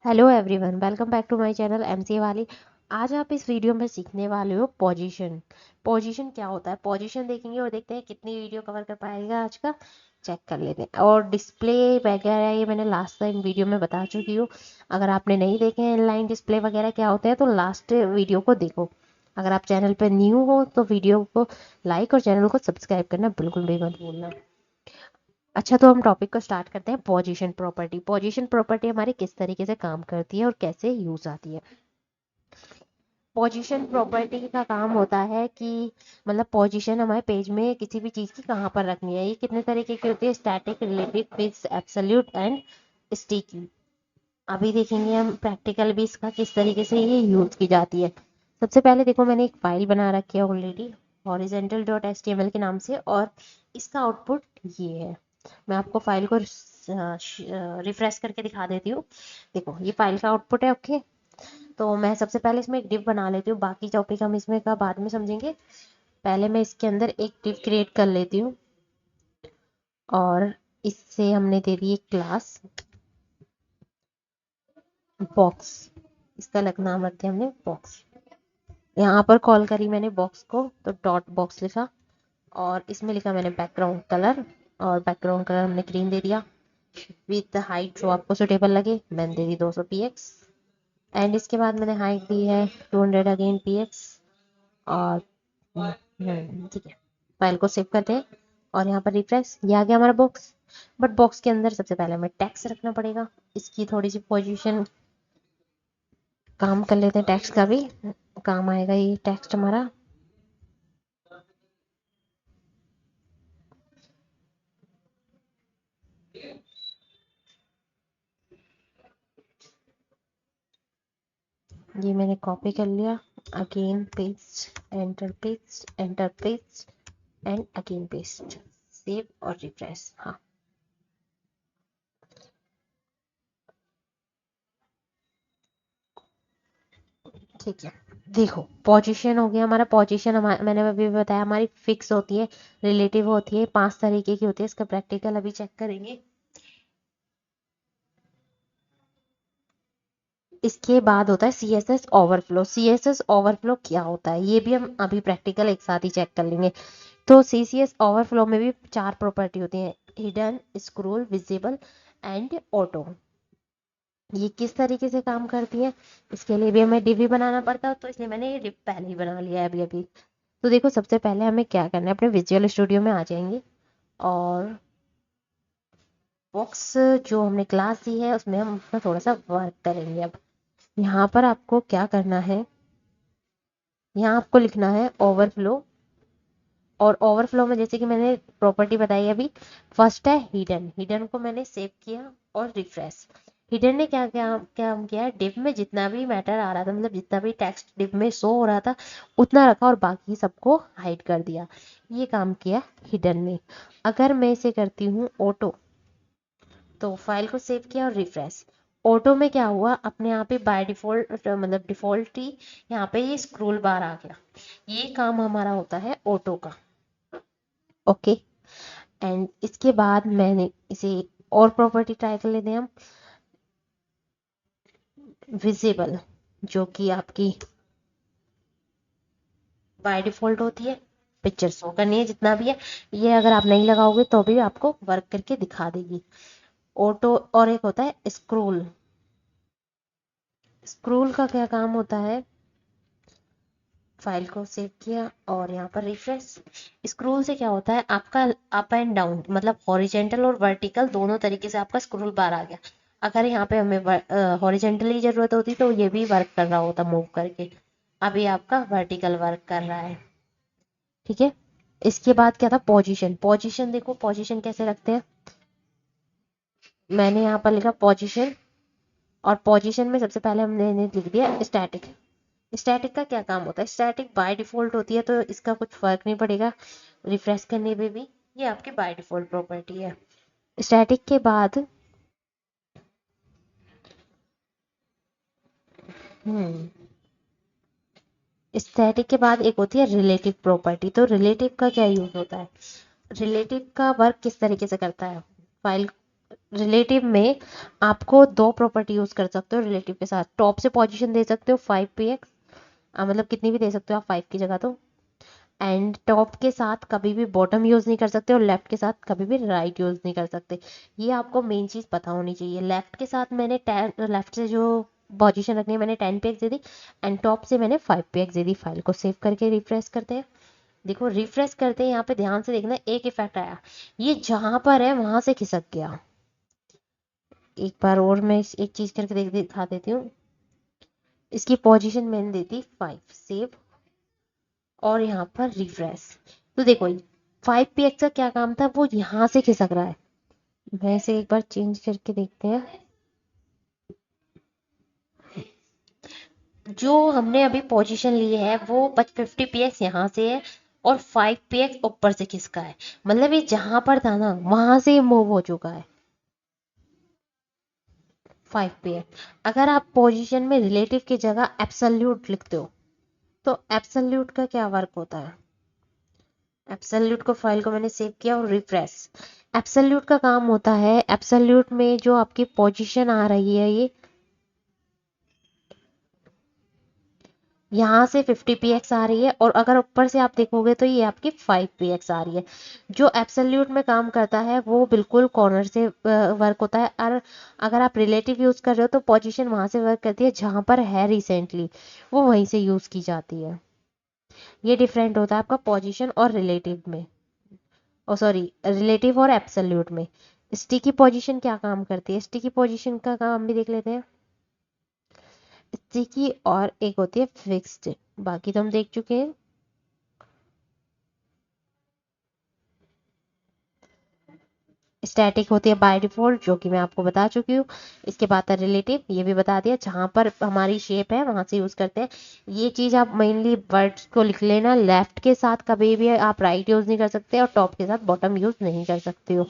Hello everyone, welcome back to my channel MCA वाली। आज आप इस वीडियो में सीखने वाले हो पोजीशन। पोजीशन क्या होता है, पोजीशन देखेंगे और देखते हैं कितनी वीडियो कवर कर पाएगा आज का। चेक कर लेते हैं। और डिस्प्ले वगैरह ये मैंने लास्ट टाइम वीडियो में बता चुकी हूँ। अगर आपने नहीं देखे हैं इनलाइन डिस्प्ले वगैरह क्या होते हैं तो लास्ट वीडियो को देखो। अगर आप चैनल पर न्यू हो तो वीडियो को लाइक और चैनल को सब्सक्राइब करना बिल्कुल भी मत भूलना। अच्छा, तो हम टॉपिक को स्टार्ट करते हैं। Position property. पोजीशन प्रॉपर्टी हमारी किस तरीके से काम करती है और कैसे यूज आती है। पोजीशन प्रॉपर्टी का काम होता है कि मतलब पोजीशन हमारे पेज में किसी भी चीज की कहाँ पर रखनी है। ये कितने तरीके की होती है, static, relative, fix, absolute and sticky. अभी देखेंगे हम प्रैक्टिकल भी इसका किस तरीके से ये यूज की जाती है। सबसे पहले देखो, मैंने एक फाइल बना रखी है ऑलरेडी, हॉरिजेंटल डॉट एचटीएमएल के नाम से, और इसका आउटपुट ये है। मैं आपको फाइल को रिफ्रेश करके दिखा देती हूँ। देखो, ये फाइल का आउटपुट है। ओके, तो मैं सबसे पहले इसमें एक डिव बना लेती हूँ। बाकी टॉपिक हम इसमें का बाद में समझेंगे। पहले मैं इसके अंदर एक डिव क्रिएट कर लेती हूँ और इससे हमने दे दी एक क्लास बॉक्स। इसका अलग नाम रख दिया हमने बॉक्स। यहाँ पर कॉल करी मैंने बॉक्स को तो डॉट बॉक्स लिखा, और इसमें लिखा मैंने बैकग्राउंड कलर, और बैकग्राउंड कलर हमने ग्रीन दे दिया। विथ हाइट जो आपको सुटेबल लगे मैंने दे दी 200 px। एंड इसके बाद मैंने हाइट दी है 200 अगेन px। और ठीक है, फाइल को सेव करते हैं और यहाँ पर रिफ्रेश। ये आ गया हमारा बॉक्स। बट बॉक्स के अंदर सबसे पहले हमें टेक्स्ट रखना पड़ेगा। इसकी थोड़ी सी पोजीशन काम कर लेते हैं, टेक्स्ट का भी काम आएगा ये टेक्स्ट हमारा। ये मैंने कॉपी कर लिया। Again paste, enter paste, enter paste and again paste. Save और रिफ्रेश। हाँ, ठीक है। देखो, पोजीशन हो गया हमारा। पोजीशन मैंने अभी बताया हमारी फिक्स होती है, रिलेटिव होती है, 5 तरीके की होती है। इसका प्रैक्टिकल अभी चेक करेंगे। इसके बाद होता है सीएसएस ओवरफ्लो। सीएसएस ओवरफ्लो क्या होता है ये भी हम अभी प्रैक्टिकल एक साथ ही चेक कर लेंगे। तो सीसीएस ओवरफ्लो में भी 4 प्रॉपर्टी होती हैं, hidden, scroll, visible and auto. ये किस तरीके से काम करती है, इसके लिए भी हमें डिव भी बनाना पड़ता है, तो इसलिए मैंने ये डिव पहले ही बना लिया है अभी अभी। तो देखो, सबसे पहले हमें क्या करना है, अपने विजुअल स्टूडियो में आ जाएंगे और बॉक्स जो हमने क्लास दी है उसमें हम अपना थोड़ा सा वर्क करेंगे। अब यहाँ पर आपको क्या करना है, यहाँ आपको लिखना है ओवरफ्लो। और ओवरफ्लो में जैसे कि मैंने प्रॉपर्टी बताई अभी, फर्स्ट है हिडन। हिडन को मैंने सेव किया और रिफ्रेश। हिडन ने क्या क्या काम किया है, डिव में जितना भी मैटर आ रहा था, मतलब जितना भी टेक्स्ट डिव में शो हो रहा था उतना रखा और बाकी सबको हाइड कर दिया। ये काम किया हिडन ने। अगर मैं इसे करती हूँ ऑटो, तो फाइल को सेव किया और रिफ्रेश। ऑटो में क्या हुआ, अपने आप ही बाय डिफॉल्ट, मतलब डिफॉल्ट ही यहाँ पे ये स्क्रोल बार आ गया। ये काम हमारा होता है ऑटो का। ओके, एंड इसके बाद मैंने इसे और प्रॉपर्टी ट्राई कर लेते हैं हम। विजिबल, जो कि आपकी बाय डिफॉल्ट होती है, पिक्चर शो करनी है जितना भी है। ये अगर आप नहीं लगाओगे तो भी आपको वर्क करके दिखा देगी ऑटो। और एक होता है स्क्रोल। स्क्रोल का क्या काम होता है, फाइल को सेव किया और यहाँ पर रिफ्रेश। स्क्रोल से क्या होता है, आपका अप एंड डाउन, मतलब हॉरिजेंटल और वर्टिकल दोनों तरीके से आपका स्क्रोल बार आ गया। अगर यहाँ पे हमें हॉरिजेंटली जरूरत होती तो ये भी वर्क कर रहा होता मूव करके। अभी आपका वर्टिकल वर्क कर रहा है। ठीक है, इसके बाद क्या था, पोजीशन। पोजीशन देखो, पोजीशन कैसे रखते हैं। मैंने यहाँ पर लिखा पोजीशन, और पोजीशन में सबसे पहले हमने लिख दिया स्टैटिक। स्टैटिक का क्या काम होता है, स्टैटिक बाय डिफॉल्ट होती है तो इसका कुछ फर्क नहीं पड़ेगा रिफ्रेश करने में भी। ये आपकी बाय डिफॉल्ट प्रॉपर्टी है। स्टैटिक के बाद हम्म स्टैटिक के बाद एक होती है रिलेटिव प्रॉपर्टी। तो रिलेटिव का क्या यूज होता है, रिलेटिव का वर्क किस तरीके से करता है। फाइल रिलेटिव में आपको दो प्रॉपर्टी यूज कर सकते हो रिलेटिव के साथ। टॉप से पोजीशन दे सकते हो 5px, मतलब कितनी भी दे सकते हो आप 5 की जगह तो। एंड टॉप के साथ कभी भी बॉटम यूज नहीं कर सकते और लेफ्ट के साथ कभी भी राइट यूज नहीं कर सकते। ये आपको मेन चीज पता होनी चाहिए। लेफ्ट के साथ मैंने 10, लेफ्ट से जो पोजीशन रखनी है मैंने 10px they the, and top से मैंने 5px दे दी। फाइल को सेव करके रिफ्रेश करते हैं। देखो रिफ्रेश करते हैं, यहाँ पे ध्यान से देखना, एक इफेक्ट आया, ये जहां पर है वहां से खिसक गया। एक बार और मैं एक चीज करके दिखा देती हूँ। इसकी पोजीशन मैंने दी थी 5, सेव, और यहाँ पर रिफ्रेश। तो देखो 5px का क्या काम था, वो यहाँ से खिसक रहा है। मैं इसे एक बार चेंज करके देखते हैं। जो हमने अभी पोजीशन ली है वो 50px यहाँ से है, और 5px ऊपर से खिसका है। मतलब ये जहां पर था ना वहां से मूव हो चुका है 5px। अगर आप पोजीशन में रिलेटिव की जगह एब्सोल्यूट लिखते हो तो एब्सोल्यूट का क्या वर्क होता है। एब्सोल्यूट को, फाइल को मैंने सेव किया और रिफ्रेश। एब्सोल्यूट का काम होता है, एब्सोल्यूट में जो आपकी पोजीशन आ रही है ये यहाँ से 50px आ रही है, और अगर ऊपर से आप देखोगे तो ये आपकी 5px आ रही है। जो एब्सोल्यूट में काम करता है वो बिल्कुल कॉर्नर से वर्क होता है, और अगर आप रिलेटिव यूज कर रहे हो तो पोजीशन वहां से वर्क करती है जहां पर है रिसेंटली, वो वहीं से यूज की जाती है। ये डिफरेंट होता है आपका पोजीशन और रिलेटिव में, ओ सॉरी, रिलेटिव और एब्सोल्यूट में। स्टिकी पोजीशन क्या काम करती है, स्टिकी पोजीशन का काम भी देख लेते हैं। स्टिकी और एक होती है फिक्स्ड, बाकी तो हम देख चुके हैं। स्टैटिक होती है बाय डिफॉल्ट, जो कि मैं आपको बता चुकी हूँ। इसके बाद है रिलेटिव, ये भी बता दिया, जहां पर हमारी शेप है वहां से यूज करते हैं। ये चीज आप मेनली वर्ड्स को लिख लेना, लेफ्ट के साथ कभी भी आप राइट यूज नहीं कर सकते और टॉप के साथ बॉटम यूज नहीं कर सकते हो।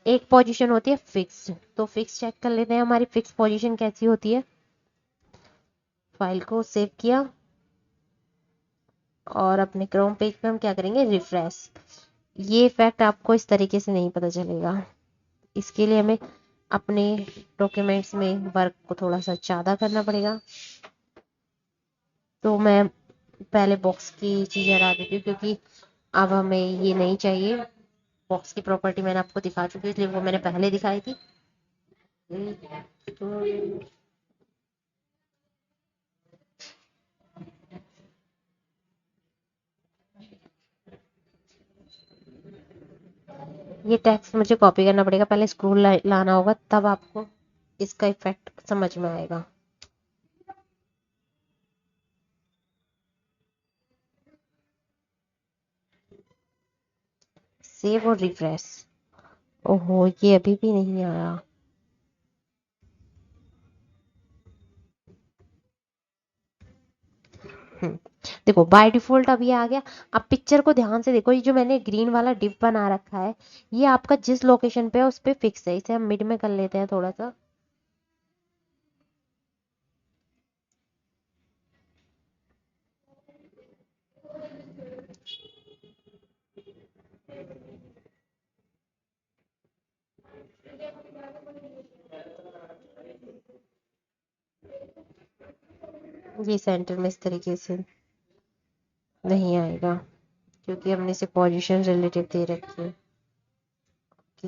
एक पोजीशन होती है फिक्स्ड, तो फिक्स चेक कर लेते हैं हमारी फिक्स पोजीशन कैसी होती है। फाइल को सेव किया और अपने क्रोम पेज पे हम क्या करेंगे, रिफ्रेश। ये इफेक्ट आपको इस तरीके से नहीं पता चलेगा, इसके लिए हमें अपने डॉक्यूमेंट्स में वर्क को थोड़ा सा ज़्यादा करना पड़ेगा। तो मैं पहले बॉक्स की चीज़ें हटा देती हूँ, क्योंकि अब हमें ये नहीं चाहिए। बॉक्स की प्रॉपर्टी मैंने आपको दिखा चुकी है, इसलिए वो मैंने पहले दिखाई थी। तो ये टेक्स्ट मुझे कॉपी करना पड़ेगा, पहले स्क्रूल लाना होगा, तब आपको इसका इफेक्ट समझ में आएगा। सेव और रिफ्रेश। ओहो, ये अभी भी नहीं आया। हम्म, देखो बाय डिफॉल्ट अब ये आ गया। अब पिक्चर को ध्यान से देखो, ये जो मैंने ग्रीन वाला डिप बना रखा है, ये आपका जिस लोकेशन पे है उस पे फिक्स है। इसे हम मिड में कर लेते हैं थोड़ा सा। ये सेंटर में इस तरीके से नहीं आएगा, क्योंकि हमने इसे पोजीशन रिलेटिव दे रखी है कि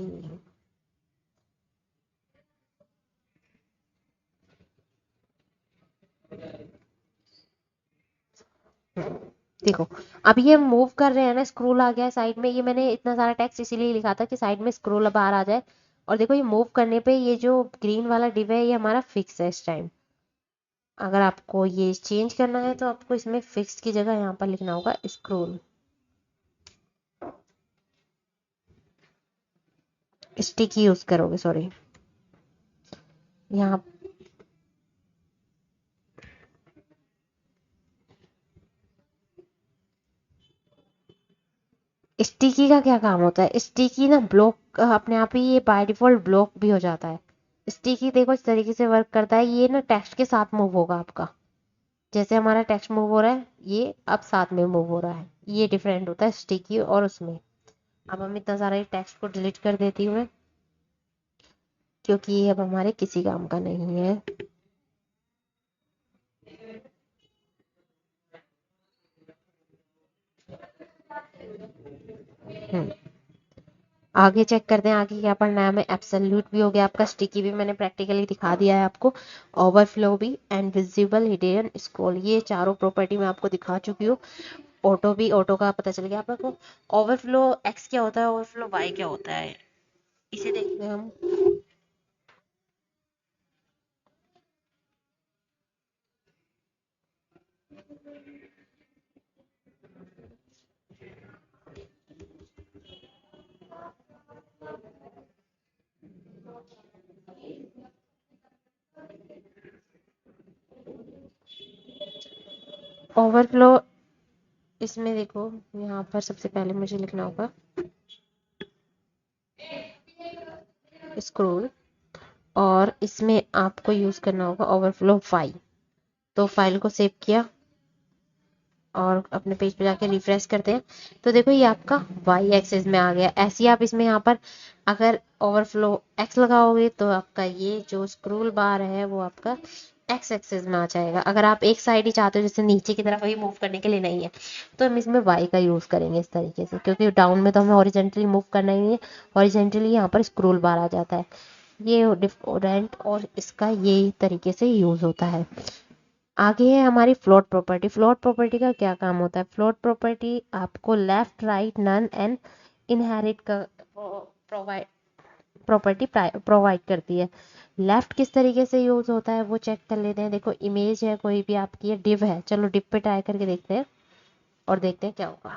देखो अब ये मूव कर रहे हैं ना, स्क्रोल आ गया है साइड में। ये मैंने इतना सारा टेक्स्ट इसीलिए लिखा था कि साइड में स्क्रोल बाहर आ जाए। और देखो ये मूव करने पे ये जो ग्रीन वाला डिव है ये हमारा फिक्स है इस टाइम। अगर आपको ये चेंज करना है तो आपको इसमें फिक्स की जगह यहाँ पर लिखना होगा स्क्रोल। स्टिकी यूज करोगे, सॉरी। यहाँ स्टिकी का क्या काम होता है, स्टिकी ना ब्लॉक, अपने आप ही ये बाय डिफॉल्ट ब्लॉक भी हो जाता है। स्टिकी देखो इस तरीके से वर्क करता है, ये ना टेक्स्ट के साथ मूव होगा आपका। जैसे हमारा टेक्स्ट मूव हो रहा है ये अब साथ में मूव हो रहा है। ये डिफरेंट होता है स्टिकी और उसमें। अब हम इतना सारा टेक्स्ट को डिलीट कर देती हूँ मैं। क्योंकि ये अब हमारे किसी काम का नहीं है। हम्म, आगे चेक करते हैं आगे क्या पढ़ना है हमें। एब्सोल्यूट भी हो गया आपका, स्टिकी भी मैंने प्रैक्टिकली दिखा दिया है आपको, ओवरफ्लो भी एंड विजिबल, हिडन, स्क्रॉल, ये चारों प्रॉपर्टी मैं आपको दिखा चुकी हूँ। ऑटो भी, ऑटो का पता चल गया आपको। ओवरफ्लो एक्स क्या होता है, ओवरफ्लो वाई क्या होता है, इसे देखते हैं हम। ओवरफ्लो, इसमें देखो यहाँ पर सबसे पहले मुझे लिखना होगा स्क्रॉल, और इसमें आपको यूज करना होगा ओवरफ्लो फाइल। तो फाइल को सेव किया और अपने पेज पे जाके रिफ्रेश करते हैं, तो देखो ये आपका वाई एक्सिस में आ गया। ऐसे ही आप इसमें यहाँ पर अगर ओवरफ्लो एक्स लगाओगे तो आपका ये जो स्क्रोल बार है वो आपका एक्स एक्सिस में आ जाएगा। अगर आप एक साइड ही चाहते हो जैसे नीचे की तरफ ही मूव करने के लिए नहीं है, तो हम इसमें वाई का यूज करेंगे इस तरीके से, क्योंकि डाउन में तो हमें हॉरिजेंटली मूव करना ही नहीं है, हॉरिजेंटली यहाँ पर स्क्रोल बार आ जाता है। ये डिफरेंट और इसका ये तरीके से यूज होता है। आगे है हमारी फ्लोट प्रॉपर्टी। फ्लोट प्रॉपर्टी का क्या काम होता है? फ्लोट प्रॉपर्टी आपको left, right, none and inherit का प्रोवाइड प्रॉपर्टी प्रोवाइड करती है। लेफ्ट किस तरीके से यूज होता है वो चेक कर लेते हैं। देखो इमेज है कोई भी आपकी, है डिव है, चलो डिव पे ट्राई करके देखते हैं और देखते हैं क्या होगा।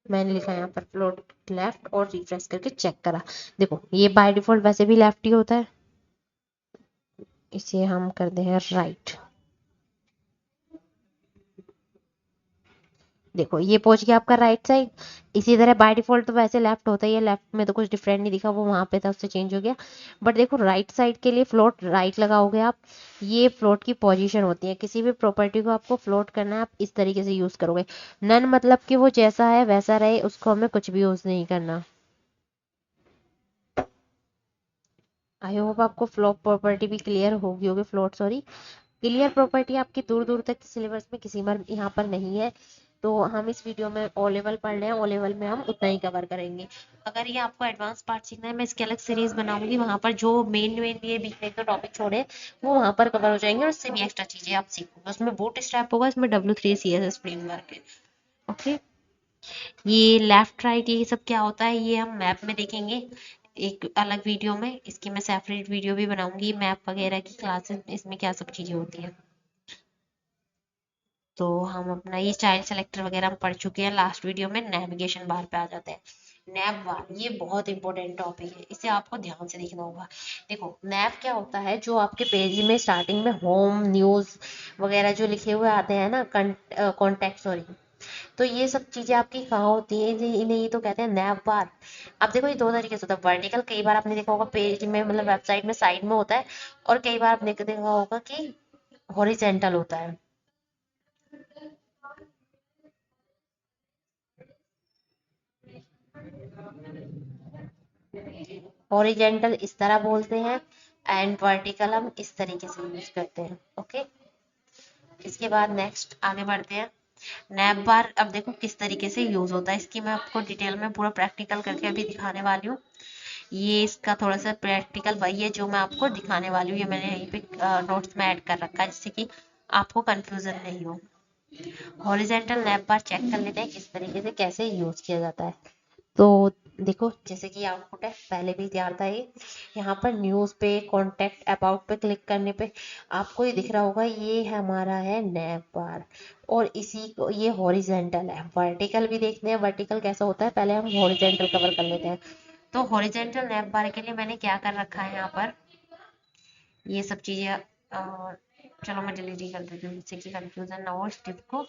मैंने लिखा यहाँ पर फ्लोट लेफ्ट और रिफ्रेश करके चेक करा। देखो ये बाय डिफॉल्ट वैसे भी लेफ्ट ही होता है, इसे हम करते हैं राइट। देखो ये पहुंच गया आपका राइट साइड। इसी तरह बाय डिफॉल्ट तो वैसे लेफ्ट होता ही है, लेफ्ट में तो कुछ डिफरेंट नहीं दिखा, वो वहां पे था उससे चेंज हो गया। बट देखो राइट साइड के लिए फ्लोट राइट लगाओगे आप, ये फ्लोट की पोजीशन होती है। किसी भी प्रॉपर्टी को आपको फ्लोट करना है आप इस तरीके से यूज करोगे। नन मतलब कि वो जैसा है वैसा रहे, उसको हमें कुछ भी यूज नहीं करना। आई होप आपको फ्लोट प्रॉपर्टी भी क्लियर होगी होगी फ्लोट सॉरी, क्लियर प्रॉपर्टी आपकी दूर दूर तक सिलेबस में किसी बार यहाँ पर नहीं है। तो हम इस वीडियो में ओ लेवल पढ़ रहे हैं, ओ लेवल में हम उतना ही कवर करेंगे। अगर ये आपको एडवांस पार्ट सीखना है, मैं इसकी अलग सीरीज बनाऊंगी, वहां पर जो मेन मेन ये बीच में तो टॉपिक छोड़े वो वहां पर कवर हो जाएंगे, और उससे भी एक्स्ट्रा चीजें आप सीखोगे। उसमें बूट स्ट्रैप होगा, इसमें W3 CSS फ्रेमवर्क है। ओके, ये लेफ्ट राइट ये सब क्या होता है ये हम मैप में देखेंगे एक अलग वीडियो में। इसकी मैं सेपरेट वीडियो भी बनाऊंगी, मैप वगैरह की क्लासेस इसमें क्या सब चीजें होती हैं। तो हम अपना ये चाइल्ड सेलेक्टर वगैरह हम पढ़ चुके हैं। लास्ट वीडियो में नेविगेशन बार पे आ जाते हैं। नैप बार ये बहुत इंपॉर्टेंट टॉपिक है, इसे आपको ध्यान से देखना होगा। देखो नैप क्या होता है, जो आपके पेज में स्टार्टिंग में होम, न्यूज वगैरह जो लिखे हुए आते हैं ना, कॉन्टेक्ट सॉरी, तो ये सब चीजें आपकी कहाँ होती है, इन्हें ये तो कहते हैं नैप बार। अब देखो ये दो तरीके से होता है। वर्टिकल कई बार आपने देखा होगा पेज में, मतलब वेबसाइट में साइड में होता है, और कई बार आपने देखा होगा कि हॉरिजेंटल होता है। हॉरिजेंटल इस तरह बोलते हैं, एंड वर्टिकल हम इस तरीके से यूज करते हैं। ओके, इसके बाद नेक्स्ट आगे बढ़ते हैं। नैप बार अब देखो किस तरीके से यूज होता है, इसकी मैं आपको डिटेल में पूरा प्रैक्टिकल करके अभी दिखाने वाली हूँ। ये इसका थोड़ा सा प्रैक्टिकल वही है जो मैं आपको दिखाने वाली हूँ, ये मैंने यहीं पे नोट्स में ऐड कर रखा है जिससे कि आपको कंफ्यूजन नहीं हो। हॉरिजेंटल नैप बार चेक कर लेते हैं किस तरीके से कैसे यूज किया जाता है। तो देखो जैसे कि आउटपुट है, पहले भी तैयार था ये। यहाँ पर न्यूज पे, कॉन्टेक्ट, अबाउट पे क्लिक करने पे आपको ये दिख रहा होगा, ये हमारा है नैप बार। और इसी को ये हॉरिजेंटल है। वर्टिकल भी देखते हैं वर्टिकल कैसा होता है, पहले हम हॉरिजेंटल कवर कर लेते हैं। तो हॉरिजेंटल नैप बार के लिए मैंने क्या कर रखा है यहाँ पर, ये सब चीजें चलो मैं डिलीट ही कर देती हूँ जिससे कि कंफ्यूजन ना हो इस टिप को।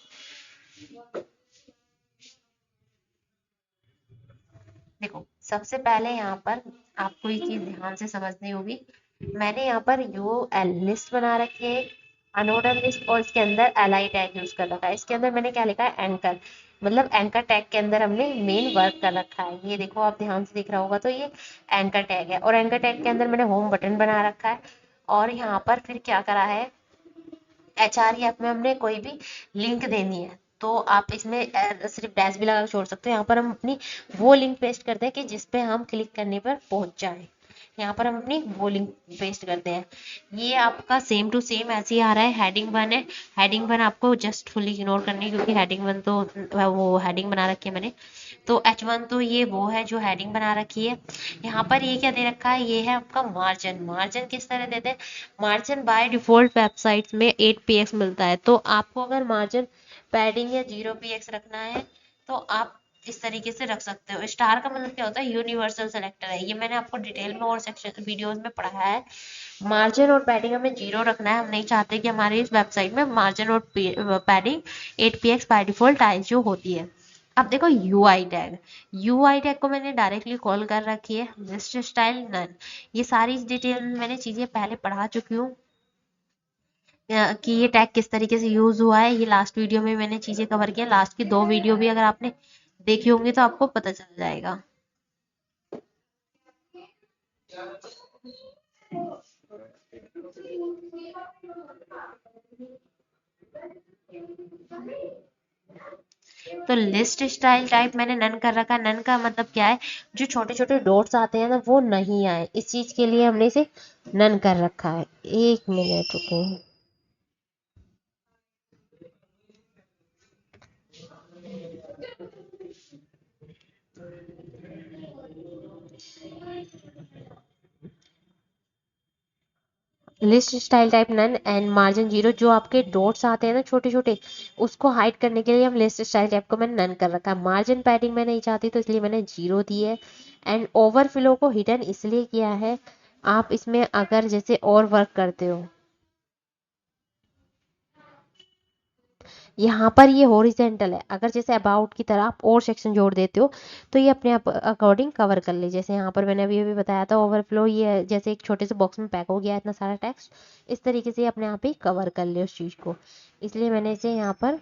देखो सबसे पहले यहाँ पर आपको ये चीज ध्यान से समझनी होगी। मैंने यहाँ पर यू एल लिस्ट बना रखी है, अनऑर्डर लिस्ट और इसके अंदर एलआई टैग यूज कर रखा है। इसके अंदर मैंने क्या लिखा है, एंकर, मतलब एंकर टैग के अंदर हमने मेन वर्क कर रखा है। ये देखो आप ध्यान से दिख रहा होगा तो ये एंकर टैग है, और एंकर टैग के अंदर मैंने होम बटन बना रखा है। और यहाँ पर फिर क्या करा है, एचआर ऐप में हमने कोई भी लिंक देनी है तो आप इसमें सिर्फ डैश भी लगा के छोड़ सकते हो। यहाँ पर हम अपनी वो लिंक पेस्ट करते हैं कि जिसपे हम क्लिक करने पर पहुंच जाए। यहाँ पर हम अपनी वो लिंक पेस्ट करते हैं। ये आपका सेम टू सेम ऐसे ही आ रहा है। हेडिंग वन है, हेडिंग वन आपको जस्ट फुली इग्नोर करनी है क्योंकि हेडिंग वन तो वो हेडिंग बना रखी है मैंने। तो H1 तो ये वो है जो हेडिंग बना रखी है। यहाँ पर ये क्या दे रखा है, ये है आपका मार्जिन। मार्जिन किस तरह देते हैं, मार्जिन बाय डिफॉल्ट वेबसाइट्स में 8px मिलता है। तो आपको अगर मार्जिन पैडिंग या 0px रखना है तो आप इस तरीके से रख सकते हो। स्टार का मतलब क्या होता है, यूनिवर्सल सेलेक्टर है। ये मैंने आपको डिटेल में और सेक्शन वीडियोस में पढ़ाया है। मार्जिन और पैडिंग हमें 0 रखना है। हम नहीं चाहते कि हमारी इस वेबसाइट में मार्जिन और पैडिंग 8px बाय डिफॉल्ट जो होती है। अब देखो यूआई टैग, यूआई टैग को मैंने डायरेक्टली कॉल कर रखी है लिस्ट स्टाइल नन। ये सारी डिटेल में मैंने चीजें पहले पढ़ा चुकी हूँ कि ये टैग किस तरीके से यूज हुआ है। ये लास्ट वीडियो में मैंने चीजें कवर किया। लास्ट की 2 वीडियो भी अगर आपने देखी होंगी तो आपको पता चल जाएगा। तो लिस्ट स्टाइल टाइप मैंने नन कर रखा है। नन का मतलब क्या है, जो छोटे छोटे डॉट्स आते हैं ना वो नहीं आए, इस चीज के लिए हमने इसे नन कर रखा है। 1 मिनट रुको। List style type none and margin 0, जो आपके डॉट्स आते हैं ना छोटे छोटे, उसको हाइड करने के लिए हम लिस्ट स्टाइल टाइप को मैंने नन कर रखा है। मार्जिन पैडिंग मैं नहीं चाहती तो इसलिए मैंने 0 दी है। एंड ओवरफ्लो को हिडन इसलिए किया है, आप इसमें अगर जैसे और वर्क करते हो, यहाँ पर ये हॉरिजेंटल है, अगर जैसे अबाउट की तरह आप और सेक्शन जोड़ देते हो तो ये अपने आप अकॉर्डिंग कवर कर ले। जैसे यहाँ पर मैंने अभी अभी बताया था ओवरफ्लो, ये जैसे एक छोटे से बॉक्स में पैक हो गया है इतना सारा टेक्स्ट, इस तरीके से ये अपने आप ही कवर कर ले उस चीज को, इसलिए मैंने इसे यहाँ पर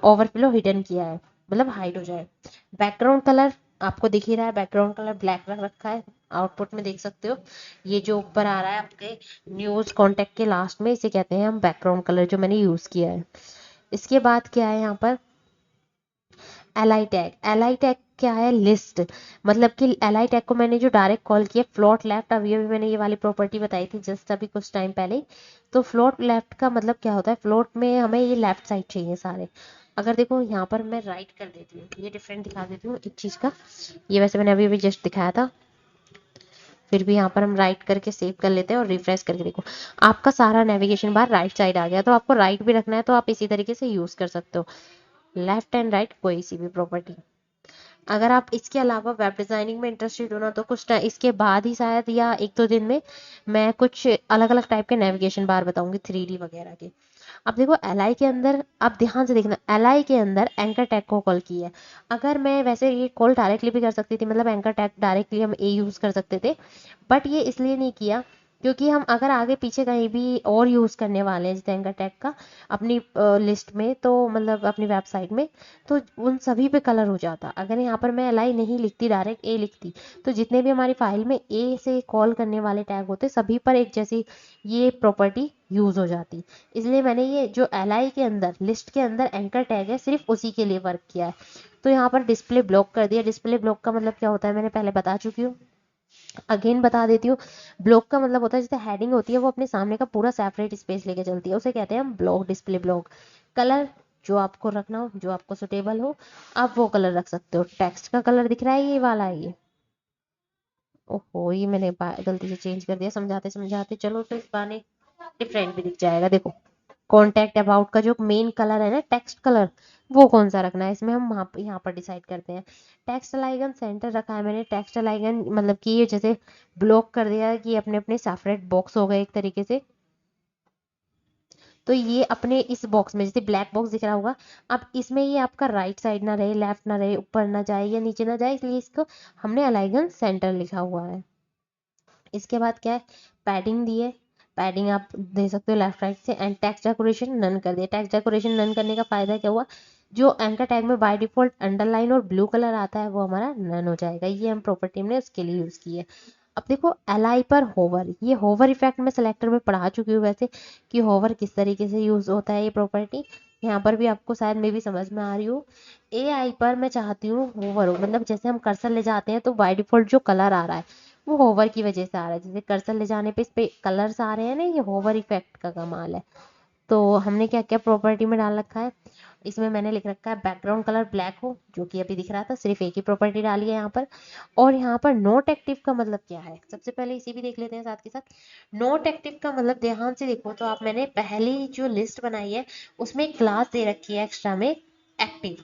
ओवरफ्लो हिडन किया है, मतलब हाइड हो जाए। बैकग्राउंड कलर आपको दिख ही रहा है, बैकग्राउंड कलर ब्लैक रख रखा है, आउटपुट में देख सकते हो। ये जो ऊपर आ रहा है आपके न्यूज कॉन्टेक्ट के लास्ट में, इसे कहते हैं हम बैकग्राउंड कलर, जो मैंने यूज किया है। इसके बाद क्या है यहाँ पर, एलआई टैग। एलआई टैग क्या है, लिस्ट, मतलब कि एलआई टैग को मैंने जो डायरेक्ट कॉल किया फ्लोट लेफ्ट, अभी अभी मैंने ये वाली प्रॉपर्टी बताई थी जस्ट अभी कुछ टाइम पहले। तो फ्लोट लेफ्ट का मतलब क्या होता है, फ्लोट में हमें ये लेफ्ट साइड चाहिए सारे। अगर देखो यहाँ पर मैं राइट कर देती हूँ, ये डिफरेंट दिखा देती हूँ एक चीज का, ये वैसे मैंने अभी अभी जस्ट दिखाया था, फिर भी यहाँ पर हम राइट करके सेव कर लेते हैं और रिफ्रेश करके देखो, आपका सारा नेविगेशन बार राइट साइड आ गया। तो आपको राइट भी रखना है तो आप इसी तरीके से यूज कर सकते हो, लेफ्ट एंड राइट कोई सी भी प्रॉपर्टी। अगर आप इसके अलावा वेब डिजाइनिंग में इंटरेस्टेड हो ना, तो कुछ इसके बाद ही शायद या 1-2 दिन में मैं कुछ अलग अलग टाइप के नेविगेशन बार बताऊंगी 3D वगैरह के। अब देखो एलआई के अंदर, आप ध्यान से देखना, एलआई के अंदर एंकर टैग को कॉल किया है। अगर मैं वैसे ये कॉल डायरेक्टली भी कर सकती थी, मतलब एंकर टैग डायरेक्टली हम ए यूज कर सकते थे, बट ये इसलिए नहीं किया क्योंकि हम अगर आगे पीछे कहीं भी और यूज करने वाले हैं जैसे एंकर टैग का अपनी लिस्ट में, तो मतलब अपनी वेबसाइट में, तो उन सभी पे कलर हो जाता। अगर यहाँ पर मैं एलआई नहीं लिखती, डायरेक्ट ए लिखती, तो जितने भी हमारी फाइल में ए से कॉल करने वाले टैग होते सभी पर एक जैसी ये प्रॉपर्टी यूज हो जाती। इसलिए मैंने ये जो एलआई के अंदर लिस्ट के अंदर एंकर टैग है सिर्फ उसी के लिए वर्क किया है। तो यहाँ पर डिस्प्ले ब्लॉक कर दिया। डिस्प्ले ब्लॉक का मतलब क्या होता है मैंने पहले बता चुकी हूँ, अगेन बता देती हूँ। ब्लॉक का मतलब होता है जैसे हेडिंग होती है वो अपने सामने का पूरा सेपरेट स्पेस लेके चलती है, उसे कहते हैं हम ब्लॉक, डिस्प्ले ब्लॉक। कलर जो आपको रखना हो, जो आपको सुटेबल हो, आप वो कलर रख सकते हो। टेक्स्ट का कलर दिख रहा है ये वाला है ये, ओहो ये मैंने गलती से चेंज कर दिया समझाते समझाते, चलो तो इस बार डिफरेंट भी दिख जाएगा। देखो कॉन्टैक्ट अबाउट का जो मेन कलर है ना टेक्स्ट कलर, वो कौन सा रखना है इसमें हम यहाँ पर डिसाइड करते हैं। टेक्स्ट अलाइगन सेंटर रखा है मैंने। टेक्स्ट अलाइगन मतलब कि ये जैसे ब्लॉक कर दिया है कि अपने अपने सेपरेट बॉक्स हो गए एक तरीके से। तो ये अपने इस बॉक्स में जैसे ब्लैक बॉक्स दिख रहा होगा, अब इसमें ये आपका राइट साइड ना रहे, लेफ्ट ना रहे, ऊपर ना जाए या नीचे ना जाए, इसलिए इसको हमने अलाइगन सेंटर लिखा हुआ है। इसके बाद क्या है, पैडिंग दी है। पैडिंग आप दे सकते हो लेफ्ट राइट से, एंड टेक्स्ट डेकोरेशन नन कर दिया। टेक्स्ट डेकोरेशन नन करने का फायदा क्या हुआ, जो एंकर टैग में बाय डिफॉल्ट अंडरलाइन और ब्लू कलर आता है वो हमारा नन हो जाएगा। ये हम प्रॉपर्टी हमने उसके लिए यूज की है। अब देखो एलाई पर होवर, ये होवर इफेक्ट मैं सिलेक्टर में पढ़ा चुकी हूँ वैसे कि होवर किस तरीके से यूज होता है ये प्रॉपर्टी, यहाँ पर भी आपको शायद मे भी समझ में आ रही हो। ए आई पर मैं चाहती हूँ होवर हो, मतलब जैसे हम कर्सर ले जाते हैं तो बाय डिफॉल्ट जो कलर आ रहा है वो होवर की वजह से आ रहा है। जैसे कर्सर ले जाने पे इस पे कलर्स आ रहे हैं ना, ये होवर इफेक्ट का कमाल है। तो हमने क्या क्या प्रॉपर्टी में डाल रखा है, इसमें मैंने लिख रखा है बैकग्राउंड कलर ब्लैक हो, जो कि अभी दिख रहा था, सिर्फ एक ही प्रॉपर्टी डाली है यहाँ पर। और यहाँ पर नोट एक्टिव का मतलब क्या है, सबसे पहले इसी भी देख लेते हैं साथ के साथ। नोट एक्टिव का मतलब ध्यान से देखो तो आप, मैंने पहली जो लिस्ट बनाई है उसमें एक क्लास दे रखी है एक्स्ट्रा में एक्टिव,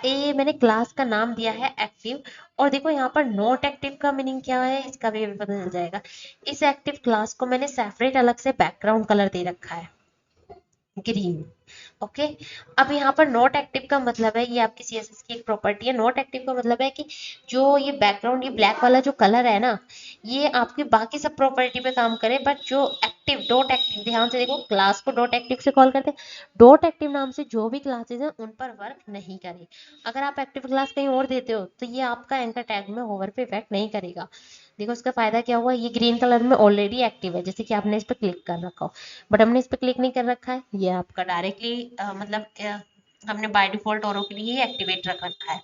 ये मैंने क्लास का नाम दिया है एक्टिव। और देखो यहाँ पर नोट एक्टिव का मीनिंग क्या है इसका भी पता चल जाएगा। इस एक्टिव क्लास को मैंने सेपरेट अलग से बैकग्राउंड कलर दे रखा है ग्रीन। ओके। अब यहाँ पर नॉट एक्टिव का मतलब है, ये आपकी सीएसएस की एक प्रॉपर्टी है। नॉट एक्टिव का मतलब है कि जो ये बैकग्राउंड, ये ब्लैक वाला जो कलर है ना, ये आपके बाकी सब प्रॉपर्टी पे काम करे, बट जो एक्टिव डॉट एक्टिव, ध्यान से देखो क्लास को डॉट एक्टिव से कॉल करते हैं, डॉट एक्टिव नाम से जो भी क्लासेस हैं उन पर वर्क नहीं करे। अगर आप एक्टिव क्लास कहीं और देते हो तो ये आपका एंकर टैग में होवर पे इफेक्ट नहीं करेगा। देखो इसका फायदा क्या हुआ, ये ग्रीन कलर में ऑलरेडी एक्टिव है, जैसे कि आपने इस पर क्लिक कर रखा हो, बट हमने इस पर क्लिक नहीं कर रखा है, ये आपका डायरेक्टली मतलब हमने बाय डिफॉल्ट औरों के लिए ही एक्टिवेट रख रखा है।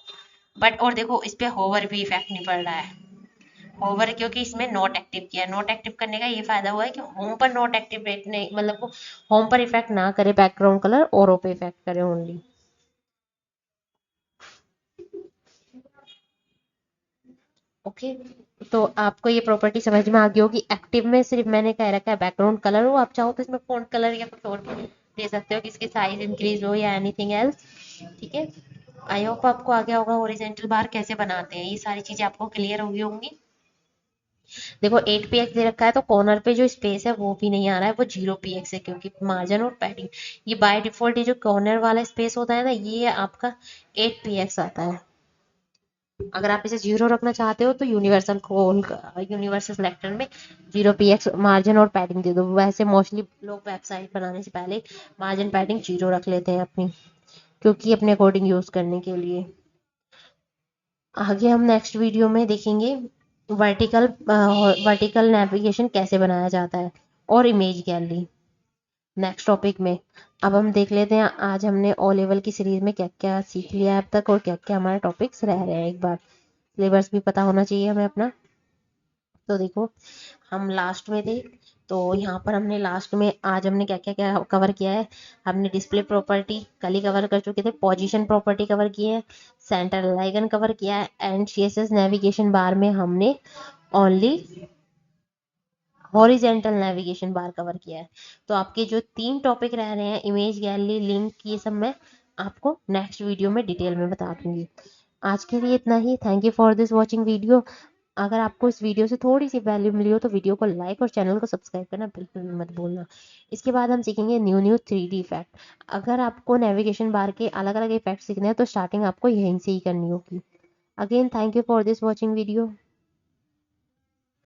बट और देखो इस पे होवर भी इफेक्ट नहीं पड़ रहा है, होवर क्योंकि इसमें नॉट एक्टिव किया है। नॉट एक्टिव करने का ये फायदा हुआ है कि होम पर नॉट एक्टिवेट नहीं, मतलब वो होम पर इफेक्ट ना करे बैकग्राउंड कलर, औरों पे इफेक्ट करे ओनली। ओके। तो आपको ये प्रॉपर्टी समझ में आ गई होगी। एक्टिव में सिर्फ मैंने कह रखा है बैकग्राउंड कलर हो, आप चाहो तो इसमें फॉन्ट कलर या कुछ और भी दे सकते हो कि इसकी साइज इंक्रीज हो या एनीथिंग एल्स। ठीक है। आई होप आपको आ गया होगा हॉरिजॉन्टल बार कैसे बनाते हैं, ये सारी चीजें आपको क्लियर हो गई होंगी। देखो 8 px दे रखा है तो कॉर्नर पे जो स्पेस है वो भी नहीं आ रहा है, वो 0 px है, क्योंकि मार्जिन और पैडिंग, ये बाय डिफॉल्ट ये जो कॉर्नर वाला स्पेस होता है ना, ये आपका 8 px आता है। अगर आप इसे 0 रखना चाहते हो तो यूनिवर्सल खोल, यूनिवर्सल सिलेक्टर में 0 px मार्जिन और पैडिंग दे दो। वैसे मोस्टली लोग वेबसाइट बनाने से पहले मार्जिन पैडिंग 0 रख लेते हैं अपनी, क्योंकि अपने अकॉर्डिंग यूज करने के लिए। आगे हम नेक्स्ट वीडियो में देखेंगे वर्टिकल वर्टिकल नेविगेशन कैसे बनाया जाता है, और इमेज गैलरी नेक्स्ट टॉपिक में। अब हम देख लेते हैं आज हमने ओ लेवल की सीरीज में क्या क्या सीख लिया है अब तक, और क्या क्या हमारे टॉपिक्स रह रहे हैं। एक बार सिलेबस भी पता होना चाहिए हमें अपना। तो देखो हम लास्ट में थे, तो यहाँ पर हमने लास्ट में आज हमने क्या क्या क्या कवर किया है। हमने डिस्प्ले प्रॉपर्टी कल ही कवर कर चुके थे, पोजीशन प्रॉपर्टी कवर की है, सेंटर लाइगन कवर किया है, एंड सीएसएस नेविगेशन बार में हमने only horizontal navigation bar cover किया है। तो आपके जो 3 टॉपिक रह रहे हैं, इमेज गैलरी लिंक, ये सब मैं आपको नेक्स्ट वीडियो में डिटेल में बता दूंगी। आज के लिए इतना ही। Thank you for this watching video. अगर आपको इस वीडियो से थोड़ी सी वैल्यू मिली हो तो वीडियो को लाइक और चैनल को सब्सक्राइब करना बिल्कुल भी मत भूलना। इसके बाद हम सीखेंगे न्यू न्यू 3D इफेक्ट। अगर आपको नेविगेशन बार के अलग अलग इफेक्ट सीखने हैं तो स्टार्टिंग आपको यहीं से ही करनी होगी। Again thank you for this watching video.